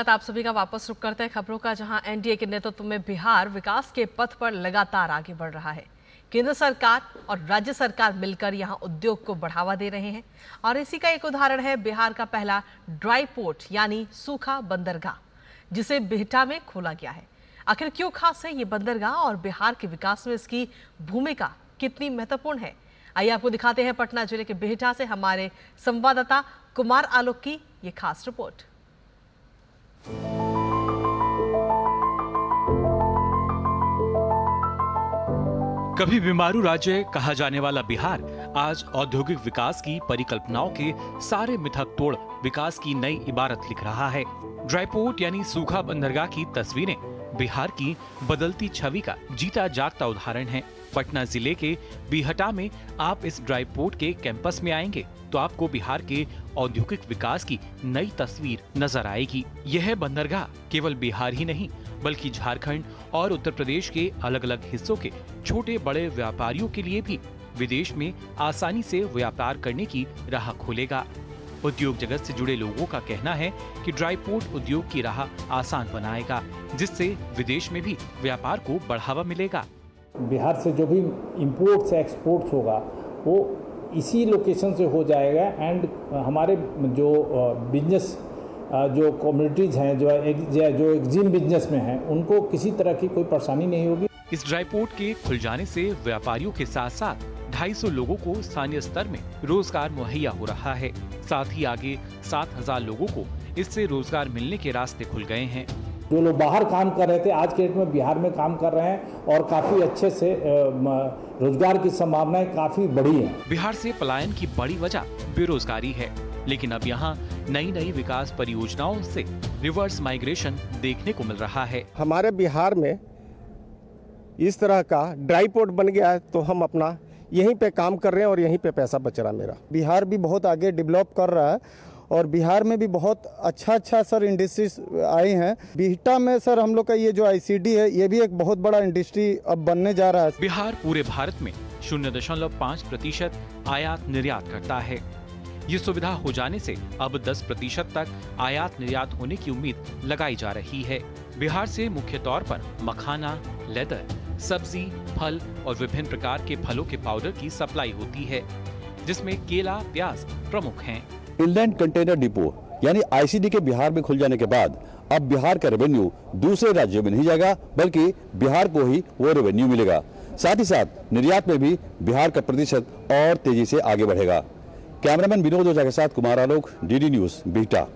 स्वागत आप सभी का। वापस रुक करते हैं खबरों का, जहां एनडीए के नेतृत्व में बिहार विकास के पथ पर लगातार आगे बढ़ रहा है। केंद्र सरकार और राज्य सरकार मिलकर यहां उद्योग को बढ़ावा दे रहे हैं और इसी का एक उदाहरण है बिहार का पहला ड्राई पोर्ट यानी सूखा बंदरगाह, जिसे बिहटा में खोला गया है। आखिर क्यों खास है ये बंदरगाह और बिहार के विकास में इसकी भूमिका कितनी महत्वपूर्ण है, आइए आपको दिखाते हैं पटना जिले के बिहटा से हमारे संवाददाता कुमार आलोक की ये खास रिपोर्ट। कभी बीमारू राज्य कहा जाने वाला बिहार आज औद्योगिक विकास की परिकल्पनाओं के सारे मिथक तोड़ विकास की नई इबारत लिख रहा है। ड्राई पोर्ट यानी सूखा बंदरगाह की तस्वीरें बिहार की बदलती छवि का जीता जागता उदाहरण है। पटना जिले के बिहटा में आप इस ड्राई पोर्ट के कैंपस में आएंगे तो आपको बिहार के औद्योगिक विकास की नई तस्वीर नजर आएगी। यह बंदरगाह केवल बिहार ही नहीं बल्कि झारखंड और उत्तर प्रदेश के अलग अलग हिस्सों के छोटे बड़े व्यापारियों के लिए भी विदेश में आसानी से व्यापार करने की राह खोलेगा। उद्योग जगत से जुड़े लोगों का कहना है कि ड्राई पोर्ट उद्योग की राह आसान बनाएगा, जिससे विदेश में भी व्यापार को बढ़ावा मिलेगा। बिहार से जो भी इंपोर्ट से एक्सपोर्ट होगा वो इसी लोकेशन से हो जाएगा एंड हमारे जो बिजनेस जो कम्युनिटीज हैं जो एग्जिम बिजनेस में हैं उनको किसी तरह की कोई परेशानी नहीं होगी। इस ड्राई पोर्ट के खुल जाने से व्यापारियों के साथ साथ 250 लोगों को स्थानीय स्तर में रोजगार मुहैया हो रहा है। साथ ही आगे 7000 लोगों को इससे रोजगार मिलने के रास्ते खुल गए हैं। जो लोग बाहर काम कर रहे थे आज के डेट में बिहार में काम कर रहे हैं और काफी अच्छे से रोजगार की संभावनाएं काफी बढ़ी हैं। बिहार से पलायन की बड़ी वजह बेरोजगारी है, लेकिन अब यहाँ नई नई विकास परियोजनाओं से रिवर्स माइग्रेशन देखने को मिल रहा है। हमारे बिहार में इस तरह का ड्राई पोर्ट बन गया है तो हम अपना यहीं पे काम कर रहे हैं और यहीं पे पैसा बच रहा मेरा। बिहार भी बहुत आगे डेवलप कर रहा है और बिहार में भी बहुत अच्छा सर इंडस्ट्रीज आए हैं। बिहटा में सर हम लोग का ये जो आईसीडी है ये भी एक बहुत बड़ा इंडस्ट्री अब बनने जा रहा है। बिहार पूरे भारत में 0.5% आयात निर्यात करता है। ये सुविधा हो जाने से अब 10% तक आयात निर्यात होने की उम्मीद लगाई जा रही है। बिहार से मुख्य तौर पर मखाना, लेदर, सब्जी, फल और विभिन्न प्रकार के फलों के पाउडर की सप्लाई होती है, जिसमें केला, प्याज प्रमुख हैं। इनलैंड कंटेनर डिपो यानी आईसीडी के बिहार में खुल जाने के बाद अब बिहार का रेवेन्यू दूसरे राज्यों में नहीं जाएगा बल्कि बिहार को ही वो रेवेन्यू मिलेगा। साथ ही साथ निर्यात में भी बिहार का प्रतिशत और तेजी से आगे बढ़ेगा। कैमरामैन विनोद ओझा के साथ कुमार आलोक, डीडी न्यूज, बिहटा।